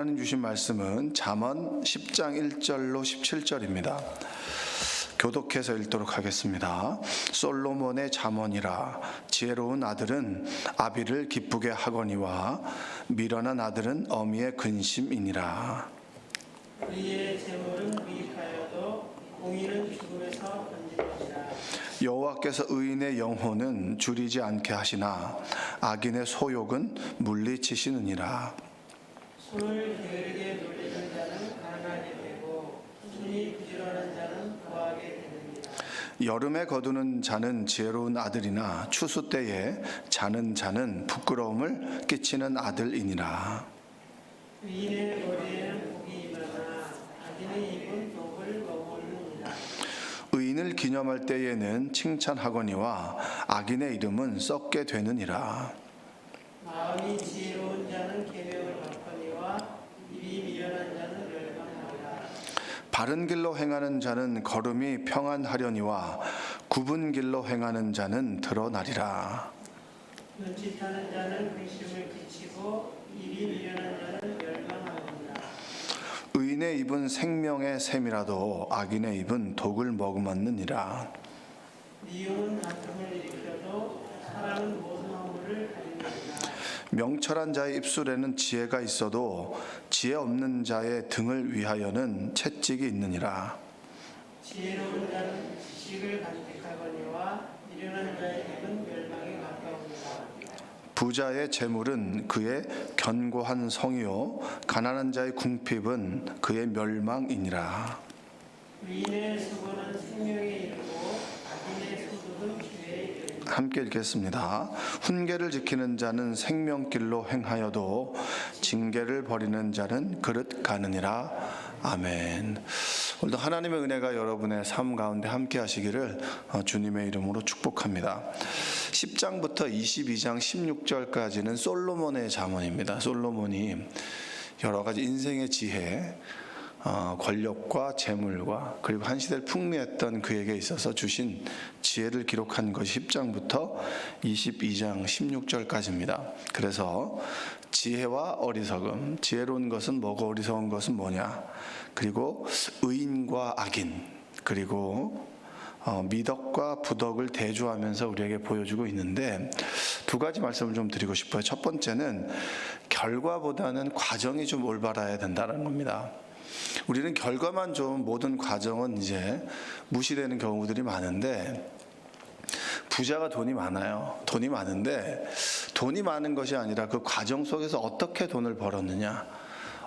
하나님 주신 말씀은 잠언 10장 1절로 17절입니다. 교독해서 읽도록 하겠습니다. 솔로몬의 잠언이라. 지혜로운 아들은 아비를 기쁘게 하거니와 미련한 아들은 어미의 근심이니라. 의의 재물은 유익하여도 공의는 죽음에서 건지느니라. 여호와께서 의인의 영혼은 줄이지 않게 하시나 악인의 소욕은 물리치시느니라. 손을 게으르게 놀리는 자는 가난하게 되고 손이 부지런한 자는 거하게 되느니라. 여름에 거두는 자는 지혜로운 아들이나 추수 때에 자는 자는 부끄러움을 끼치는 아들이니라. 의인의 머리에는 복이 임하나 악인의 입은 독을 머무르느니라. 의인을 기념할 때에는 칭찬하거니와 악인의 이름은 썩게 되느니라. 마음이 지혜로운 자는 계명을 받거니와 입이 미련한 자는 멸망하리라. 바른 길로 행하는 자는 걸음이 평안하려니와 굽은 길로 행하는 자는 드러나리라. 눈짓하는 자는 근심을 끼치고 입이 미련한 자는 멸망하느니라. 의인의 입은 생명의 샘이라도 악인의 입은 독을 머금었느니라. 미움은 다툼을 일으켜도 사랑은 모든 허물을 가리느니라. 명철한 자의 입술에는 지혜가 있어도 지혜 없는 자의 등을 위하여는 채찍이 있느니라. 지혜로운 자는 지식을 간택하거니와 미련한 자의 입은 멸망에 가까우니라. 부자의 재물은 그의 견고한 성이요 가난한 자의 궁핍은 그의 멸망이니라. 의인의 수고는 생명에 이르고 악인의 소득은 죄에 이르니라. 함께 읽겠습니다. 훈계를 지키는 자는 생명길로 행하여도 징계를 버리는 자는 그릇 가느니라. 아멘. 오늘도 하나님의 은혜가 여러분의 삶 가운데 함께 하시기를 주님의 이름으로 축복합니다. 10장부터 22장 16절까지는 솔로몬의 잠언입니다. 솔로몬이 여러 가지 인생의 지혜, 권력과 재물과 그리고 한 시대를 풍미했던 그에게 있어서 주신 지혜를 기록한 것이 10장부터 22장 16절까지입니다. 그래서 지혜와 어리석음, 지혜로운 것은 뭐고 어리석은 것은 뭐냐, 그리고 의인과 악인, 그리고 미덕과 부덕을 대조하면서 우리에게 보여주고 있는데, 두 가지 말씀을 좀 드리고 싶어요. 첫 번째는 결과보다는 과정이 좀 올바라야 된다는 겁니다. 우리는 결과만 좋은 모든 과정은 이제 무시되는 경우들이 많은데, 부자가 돈이 많아요. 돈이 많은데 돈이 많은 것이 아니라 그 과정 속에서 어떻게 돈을 벌었느냐,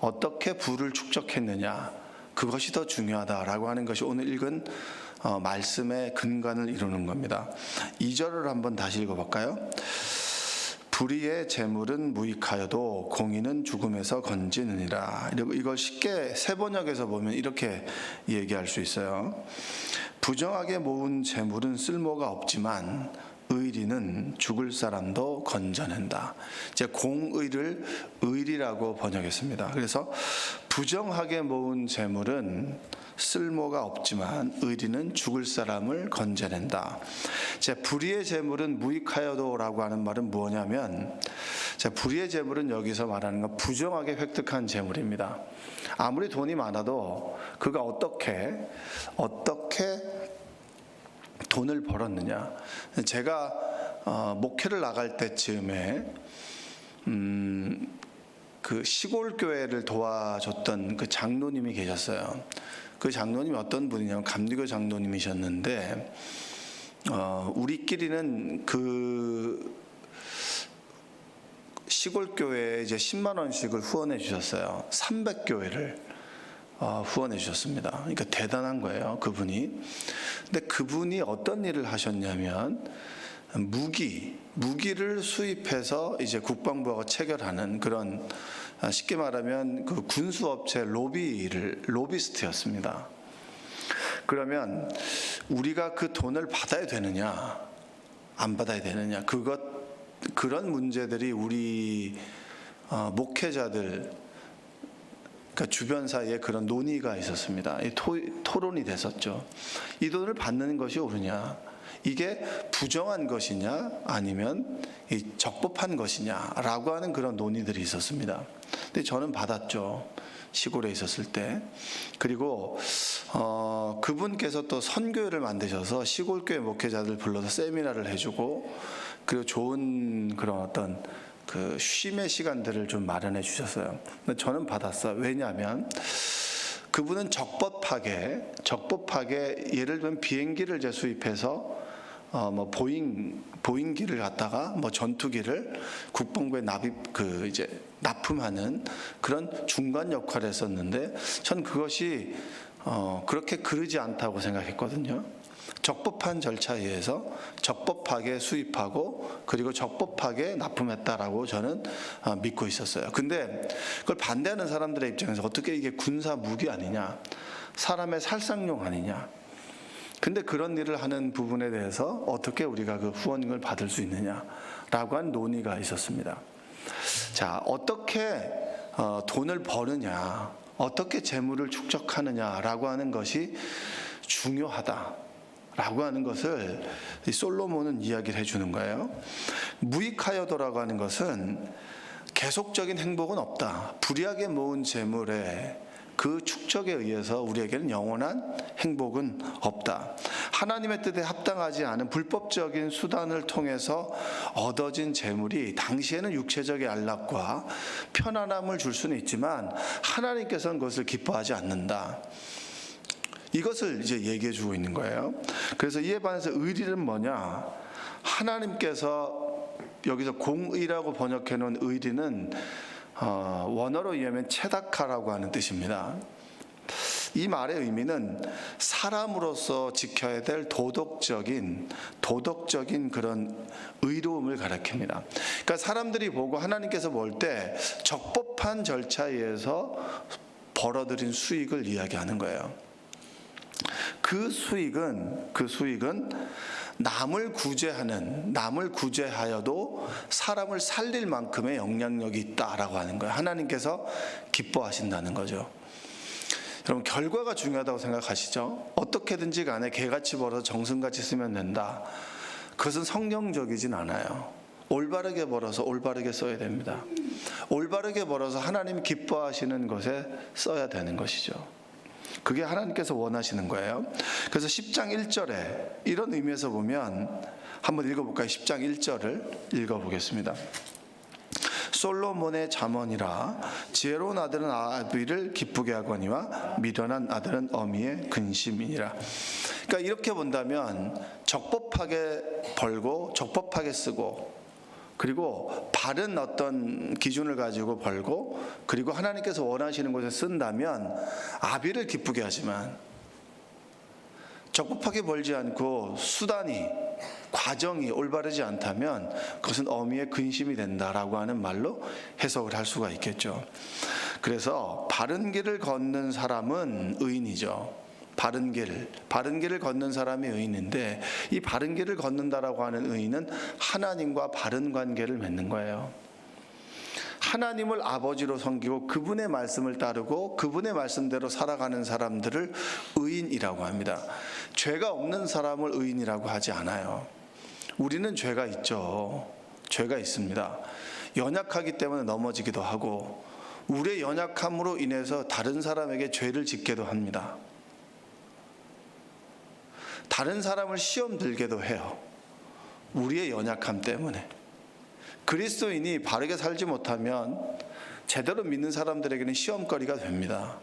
어떻게 부를 축적했느냐, 그것이 더 중요하다라고 하는 것이 오늘 읽은 말씀의 근간을 이루는 겁니다. 2절을 한번 다시 읽어볼까요? 불의의 재물은 무익하여도 공의는 죽음에서 건지느니라. 이걸 쉽게 세번역에서 보면 이렇게 얘기할 수 있어요. 부정하게 모은 재물은 쓸모가 없지만 의리는 죽을 사람도 건져낸다. 이제 공의를 의리라고 번역했습니다. 그래서 부정하게 모은 재물은 쓸모가 없지만 의리는 죽을 사람을 건져낸다. 불의의 재물은 무익하여도라고 하는 말은 뭐냐면, 불의의 재물은 여기서 말하는 건 부정하게 획득한 재물입니다. 아무리 돈이 많아도 그가 어떻게 돈을 벌었느냐. 제가 목회를 나갈 때쯤에 그 시골 교회를 도와줬던 그 장로님이 계셨어요. 그 장로님이 어떤 분이냐면 감리교 장로님이셨는데, 우리끼리는 그 시골 교회에 이제 10만 원씩을 후원해 주셨어요. 300교회를 후원해 주셨습니다. 그러니까 대단한 거예요, 그분이. 근데 그분이 어떤 일을 하셨냐면 무기를 수입해서 이제 국방부하고 체결하는 그런, 쉽게 말하면 그 군수업체 로비스트였습니다. 그러면 우리가 그 돈을 받아야 되느냐, 안 받아야 되느냐, 그런 문제들이 우리 목회자들, 그러니까 주변 사이에 그런 논의가 있었습니다. 토론이 됐었죠. 이 돈을 받는 것이 옳으냐, 이게 부정한 것이냐 아니면 적법한 것이냐라고 하는 그런 논의들이 있었습니다. 근데 저는 받았죠. 시골에 있었을 때. 그리고 그분께서 또 선교회를 만드셔서 시골교회 목회자들 불러서 세미나를 해주고, 그리고 좋은 그런 어떤 그 쉼의 시간들을 좀 마련해 주셨어요. 근데 저는 받았어요. 왜냐하면 그분은 적법하게 예를 들면 비행기를 수입해서 뭐 보잉기를 갖다가 뭐 전투기를 국방부에 납품하는 그런 중간 역할을 했었는데, 전 그것이 그렇게 그르지 않다고 생각했거든요. 적법한 절차에 의해서 적법하게 수입하고 그리고 적법하게 납품했다라고 저는 믿고 있었어요. 근데 그걸 반대하는 사람들의 입장에서 어떻게 이게 군사 무기 아니냐, 사람의 살상용 아니냐, 근데 그런 일을 하는 부분에 대해서 어떻게 우리가 그 후원을 받을 수 있느냐라고 한 논의가 있었습니다. 자, 어떻게 돈을 버느냐, 어떻게 재물을 축적하느냐라고 하는 것이 중요하다라고 하는 것을 이 솔로몬은 이야기를 해주는 거예요. 무익하여도라고 하는 것은 계속적인 행복은 없다. 불이하게 모은 재물에 그 축적에 의해서 우리에게는 영원한 행복은 없다. 하나님의 뜻에 합당하지 않은 불법적인 수단을 통해서 얻어진 재물이 당시에는 육체적인 안락과 편안함을 줄 수는 있지만 하나님께서는 그것을 기뻐하지 않는다. 이것을 이제 얘기해 주고 있는 거예요. 그래서 이에 반해서 의리는 뭐냐? 하나님께서 여기서 공의라고 번역해 놓은 의리는 원어로 이해하면 체다카라고 하는 뜻입니다. 이 말의 의미는 사람으로서 지켜야 될 도덕적인 그런 의로움을 가리킵니다. 그러니까 사람들이 보고 하나님께서 볼 때 적법한 절차에 의해서 벌어들인 수익을 이야기하는 거예요. 그 수익은 남을 구제하여도 사람을 살릴 만큼의 영향력이 있다라고 하는 거예요. 하나님께서 기뻐하신다는 거죠. 여러분, 결과가 중요하다고 생각하시죠? 어떻게든지 간에 개같이 벌어서 정승같이 쓰면 된다. 그것은 성경적이진 않아요. 올바르게 벌어서 올바르게 써야 됩니다. 올바르게 벌어서 하나님이 기뻐하시는 것에 써야 되는 것이죠. 그게 하나님께서 원하시는 거예요. 그래서 10장 1절에 이런 의미에서 보면 한번 읽어볼까요? 10장 1절을 읽어보겠습니다. 솔로몬의 잠언이라 지혜로운 아들은 아비를 기쁘게 하거니와 미련한 아들은 어미의 근심이니라. 그러니까 이렇게 본다면 적법하게 벌고 적법하게 쓰고, 그리고 바른 어떤 기준을 가지고 벌고, 그리고 하나님께서 원하시는 곳에 쓴다면 아비를 기쁘게 하지만, 적법하게 벌지 않고 과정이 올바르지 않다면 그것은 어미의 근심이 된다라고 하는 말로 해석을 할 수가 있겠죠. 그래서 바른 길을 걷는 사람은 의인이죠. 바른 길을 걷는 사람이 의인인데, 이 바른 길을 걷는다라고 하는 의인은 하나님과 바른 관계를 맺는 거예요. 하나님을 아버지로 섬기고 그분의 말씀을 따르고 그분의 말씀대로 살아가는 사람들을 의인이라고 합니다. 죄가 없는 사람을 의인이라고 하지 않아요. 우리는 죄가 있죠. 죄가 있습니다. 연약하기 때문에 넘어지기도 하고, 우리의 연약함으로 인해서 다른 사람에게 죄를 짓게도 합니다. 다른 사람을 시험 들게도 해요. 우리의 연약함 때문에. 그리스도인이 바르게 살지 못하면 제대로 믿는 사람들에게는 시험거리가 됩니다.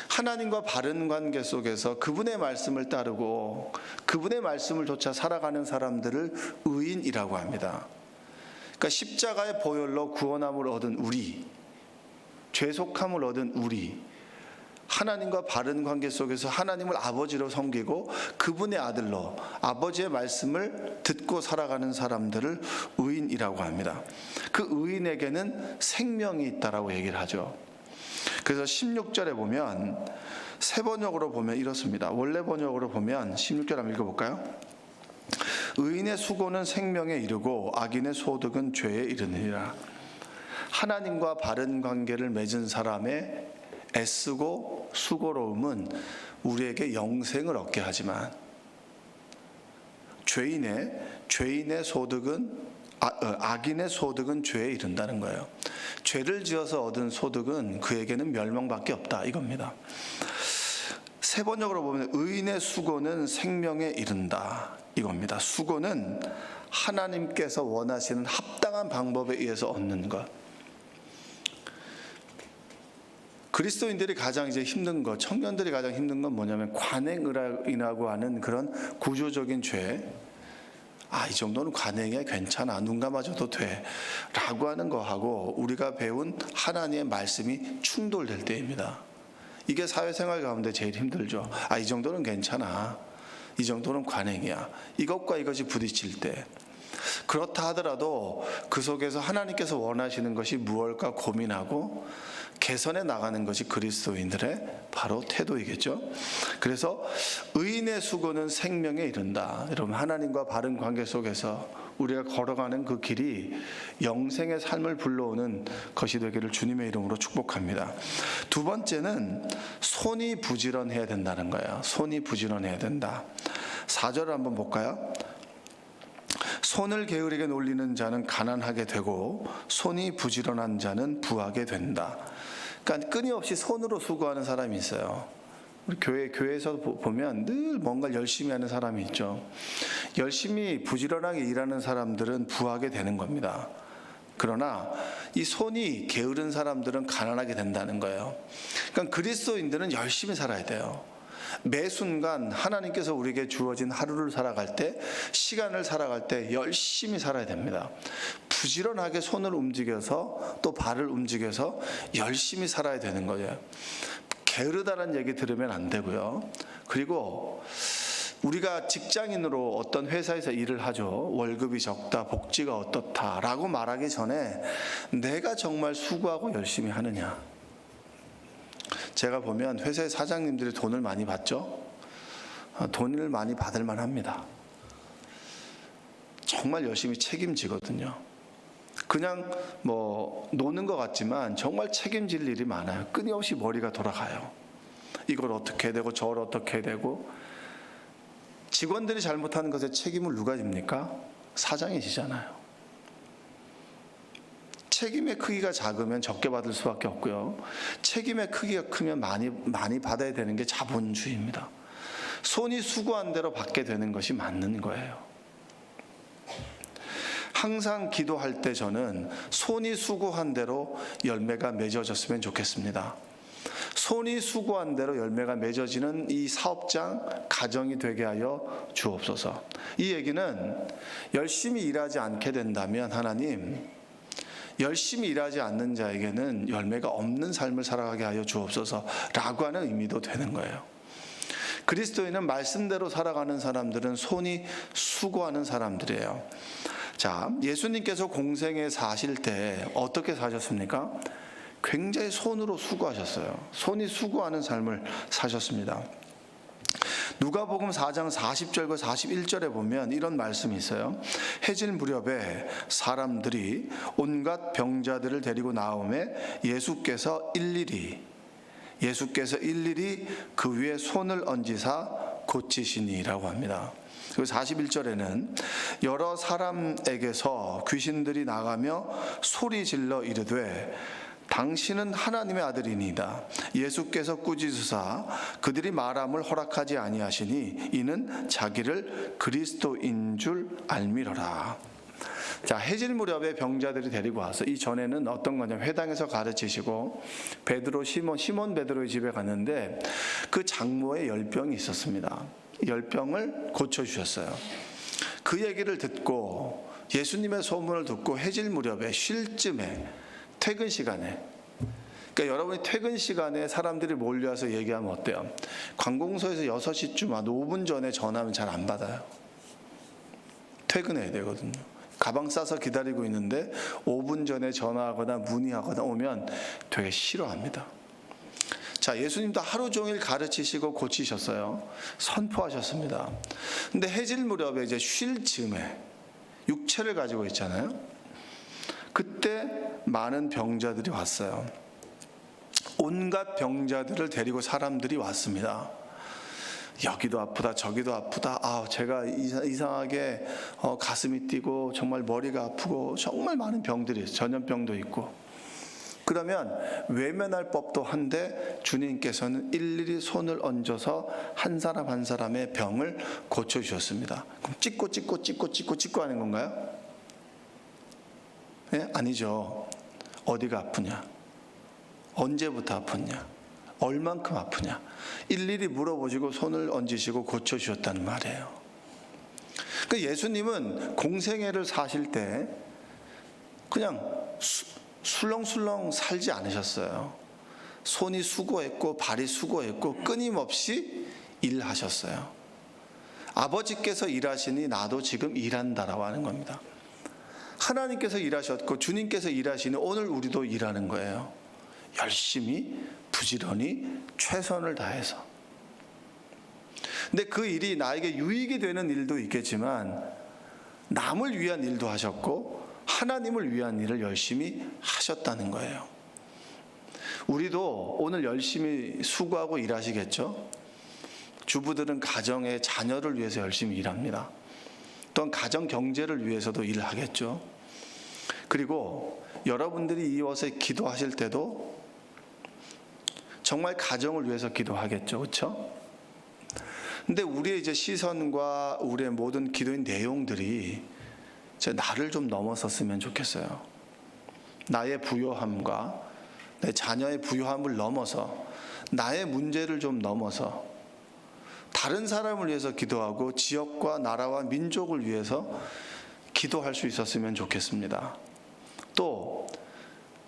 하나님과 바른 관계 속에서 그분의 말씀을 따르고 그분의 말씀을 좇아 살아가는 사람들을 의인이라고 합니다. 그러니까 십자가의 보혈로 구원함을 얻은 우리, 죄속함을 얻은 우리, 하나님과 바른 관계 속에서 하나님을 아버지로 섬기고 그분의 아들로 아버지의 말씀을 듣고 살아가는 사람들을 의인이라고 합니다. 그 의인에게는 생명이 있다라고 얘기를 하죠. 그래서 16절에 보면, 새 번역으로 보면 이렇습니다. 원래 번역으로 보면 16절 한번 읽어볼까요? 의인의 수고는 생명에 이르고 악인의 소득은 죄에 이르느니라. 하나님과 바른 관계를 맺은 사람의 애쓰고 수고로움은 우리에게 영생을 얻게 하지만, 죄인의 소득은 악인의 소득은 죄에 이른다는 거예요. 죄를 지어서 얻은 소득은 그에게는 멸망밖에 없다 이겁니다. 세 번역으로 보면 의인의 수고는 생명에 이른다 이겁니다. 수고는 하나님께서 원하시는 합당한 방법에 의해서 얻는 것. 그리스도인들이 가장 이제 힘든 것, 청년들이 가장 힘든 건 뭐냐면 관행이라고 하는 그런 구조적인 죄. 이 정도는 관행에 괜찮아, 눈 감아줘도 돼 라고 하는 거하고 우리가 배운 하나님의 말씀이 충돌될 때입니다. 이게 사회생활 가운데 제일 힘들죠. 이 정도는 괜찮아, 이 정도는 관행이야, 이것과 이것이 부딪힐 때, 그렇다 하더라도 그 속에서 하나님께서 원하시는 것이 무엇일까 고민하고 개선해 나가는 것이 그리스도인들의 바로 태도이겠죠. 그래서 의인의 수고는 생명에 이른다. 여러분, 하나님과 바른 관계 속에서 우리가 걸어가는 그 길이 영생의 삶을 불러오는 것이 되기를 주님의 이름으로 축복합니다. 두 번째는 손이 부지런해야 된다는 거예요. 손이 부지런해야 된다. 4절을 한번 볼까요? 손을 게으르게 놀리는 자는 가난하게 되고 손이 부지런한 자는 부하게 된다. 그러니까 끊임없이 손으로 수고하는 사람이 있어요. 우리 교회에서 보면 늘 뭔가 열심히 하는 사람이 있죠. 열심히 부지런하게 일하는 사람들은 부하게 되는 겁니다. 그러나 이 손이 게으른 사람들은 가난하게 된다는 거예요. 그러니까 그리스도인들은 열심히 살아야 돼요. 매 순간 하나님께서 우리에게 주어진 하루를 살아갈 때, 시간을 살아갈 때 열심히 살아야 됩니다. 부지런하게 손을 움직여서 또 발을 움직여서 열심히 살아야 되는 거예요. 게으르다는 얘기 들으면 안 되고요. 그리고 우리가 직장인으로 어떤 회사에서 일을 하죠. 월급이 적다, 복지가 어떻다라고 말하기 전에 내가 정말 수고하고 열심히 하느냐. 제가 보면 회사의 사장님들이 돈을 많이 받죠. 돈을 많이 받을 만합니다. 정말 열심히 책임지거든요. 그냥 노는 것 같지만 정말 책임질 일이 많아요. 끊임없이 머리가 돌아가요. 이걸 어떻게 해야 되고 저걸 어떻게 해야 되고. 직원들이 잘못하는 것에 책임을 누가 집니까? 사장이 지잖아요. 책임의 크기가 작으면 적게 받을 수밖에 없고요. 책임의 크기가 크면 많이 받아야 되는 게 자본주의입니다. 손이 수고한 대로 받게 되는 것이 맞는 거예요. 항상 기도할 때 저는 손이 수고한 대로 열매가 맺어졌으면 좋겠습니다. 손이 수고한 대로 열매가 맺어지는 이 사업장, 가정이 되게 하여 주옵소서. 이 얘기는 열심히 일하지 않게 된다면 하나님, 열심히 일하지 않는 자에게는 열매가 없는 삶을 살아가게 하여 주옵소서라고 하는 의미도 되는 거예요. 그리스도인은 말씀대로 살아가는 사람들은 손이 수고하는 사람들이에요. 자, 예수님께서 공생에 사실 때 어떻게 사셨습니까? 굉장히 손으로 수고하셨어요. 손이 수고하는 삶을 사셨습니다. 누가복음 4장 40절과 41절에 보면 이런 말씀이 있어요. 해질 무렵에 사람들이 온갖 병자들을 데리고 나오매 예수께서 일일이 그 위에 손을 얹으사 고치시니라고 합니다. 그리고 41절에는 여러 사람에게서 귀신들이 나가며 소리 질러 이르되 당신은 하나님의 아들이니이다. 예수께서 꾸짖으사 그들이 말함을 허락하지 아니하시니 이는 자기를 그리스도인 줄 알미러라. 자, 해질 무렵에 병자들이 데리고 와서, 이 전에는 어떤 거냐면 회당에서 가르치시고 시몬 베드로의 집에 갔는데 그 장모에 열병이 있었습니다. 열병을 고쳐주셨어요. 그 얘기를 듣고 예수님의 소문을 듣고 해질 무렵에 쉴 쯤에 퇴근 시간에, 그러니까 여러분이 퇴근 시간에 사람들이 몰려와서 얘기하면 어때요? 관공서에서 6시쯤 와도 5분 전에 전화하면 잘 안 받아요. 퇴근해야 되거든요. 가방 싸서 기다리고 있는데 5분 전에 전화하거나 문의하거나 오면 되게 싫어합니다. 자, 예수님도 하루 종일 가르치시고 고치셨어요. 선포하셨습니다. 근데 해질 무렵에 이제 쉴 즈음에 육체를 가지고 있잖아요. 그때 많은 병자들이 왔어요. 온갖 병자들을 데리고 사람들이 왔습니다. 여기도 아프다 저기도 아프다, 제가 이상하게 가슴이 뛰고 정말 머리가 아프고 정말 많은 병들이 있어요. 전염병도 있고. 그러면 외면할 법도 한데 주님께서는 일일이 손을 얹어서 한 사람 한 사람의 병을 고쳐주셨습니다. 그럼 찍고 하는 건가요? 네? 아니죠. 어디가 아프냐, 언제부터 아프냐, 얼만큼 아프냐 일일이 물어보시고 손을 얹으시고 고쳐주셨다는 말이에요. 그러니까 예수님은 공생애를 사실 때 그냥 술렁술렁 살지 않으셨어요. 손이 수고했고 발이 수고했고 끊임없이 일하셨어요. 아버지께서 일하시니 나도 지금 일한다라고 하는 겁니다. 하나님께서 일하셨고 주님께서 일하시니 오늘 우리도 일하는 거예요. 열심히 부지런히 최선을 다해서. 근데 그 일이 나에게 유익이 되는 일도 있겠지만 남을 위한 일도 하셨고 하나님을 위한 일을 열심히 하셨다는 거예요. 우리도 오늘 열심히 수고하고 일하시겠죠? 주부들은 가정의 자녀를 위해서 열심히 일합니다. 또한 가정 경제를 위해서도 일하겠죠. 그리고 여러분들이 이곳에 기도하실 때도 정말 가정을 위해서 기도하겠죠. 그렇죠? 근데 우리의 이제 시선과 우리의 모든 기도의 내용들이 나를 좀 넘어섰으면 좋겠어요. 나의 부요함과 내 자녀의 부요함을 넘어서 나의 문제를 좀 넘어서 다른 사람을 위해서 기도하고 지역과 나라와 민족을 위해서 기도할 수 있었으면 좋겠습니다. 또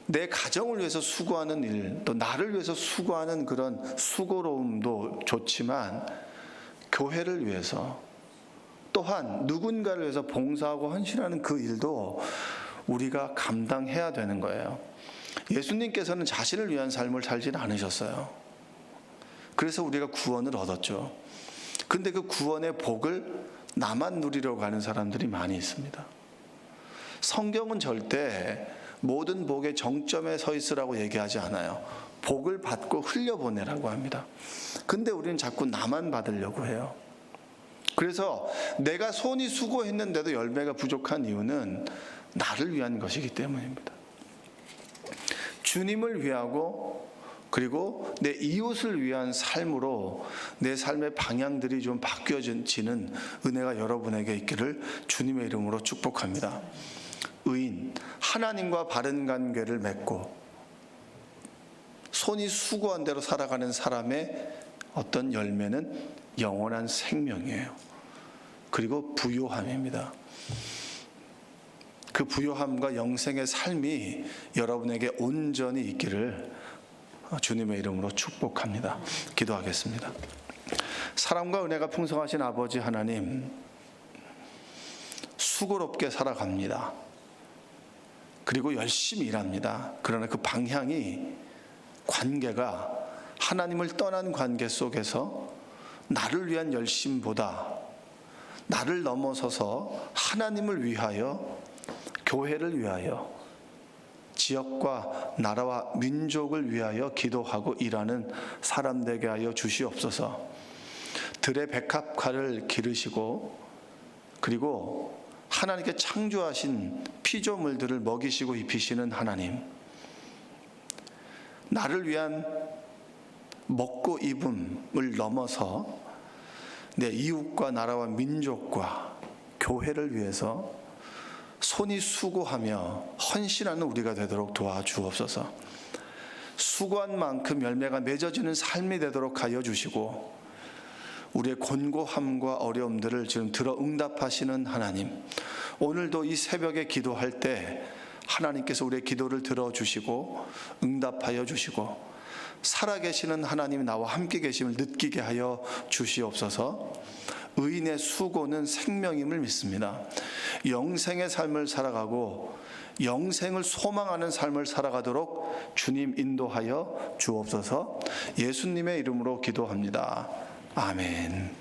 내 가정을 위해서 수고하는 일, 또 나를 위해서 수고하는 그런 수고로움도 좋지만 교회를 위해서 또한 누군가를 위해서 봉사하고 헌신하는 그 일도 우리가 감당해야 되는 거예요. 예수님께서는 자신을 위한 삶을 살지는 않으셨어요. 그래서 우리가 구원을 얻었죠. 근데 그 구원의 복을 나만 누리려고 하는 사람들이 많이 있습니다. 성경은 절대 모든 복의 정점에 서 있으라고 얘기하지 않아요. 복을 받고 흘려보내라고 합니다. 근데 우리는 자꾸 나만 받으려고 해요. 그래서 내가 손이 수고했는데도 열매가 부족한 이유는 나를 위한 것이기 때문입니다. 주님을 위하고 그리고 내 이웃을 위한 삶으로 내 삶의 방향들이 좀 바뀌어지는 은혜가 여러분에게 있기를 주님의 이름으로 축복합니다. 의인, 하나님과 바른 관계를 맺고 손이 수고한 대로 살아가는 사람의 어떤 열매는 영원한 생명이에요. 그리고 부요함입니다. 그 부요함과 영생의 삶이 여러분에게 온전히 있기를 주님의 이름으로 축복합니다. 기도하겠습니다. 사랑과 은혜가 풍성하신 아버지 하나님, 수고롭게 살아갑니다. 그리고 열심히 일합니다. 그러나 그 방향이, 관계가 하나님을 떠난 관계 속에서 나를 위한 열심보다 나를 넘어서서 하나님을 위하여, 교회를 위하여, 지역과 나라와 민족을 위하여 기도하고 일하는 사람 되게 하여 주시옵소서. 들의 백합화를 기르시고 그리고 하나님께 창조하신 피조물들을 먹이시고 입히시는 하나님, 나를 위한 먹고 입음을 넘어서 내 이웃과 나라와 민족과 교회를 위해서 손이 수고하며 헌신하는 우리가 되도록 도와주옵소서. 수고한 만큼 열매가 맺어지는 삶이 되도록 하여 주시고 우리의 곤고함과 어려움들을 지금 들어 응답하시는 하나님, 오늘도 이 새벽에 기도할 때 하나님께서 우리의 기도를 들어주시고 응답하여 주시고 살아계시는 하나님이 나와 함께 계심을 느끼게 하여 주시옵소서. 의인의 수고는 생명임을 믿습니다. 영생의 삶을 살아가고 영생을 소망하는 삶을 살아가도록 주님 인도하여 주옵소서. 예수님의 이름으로 기도합니다. 아멘.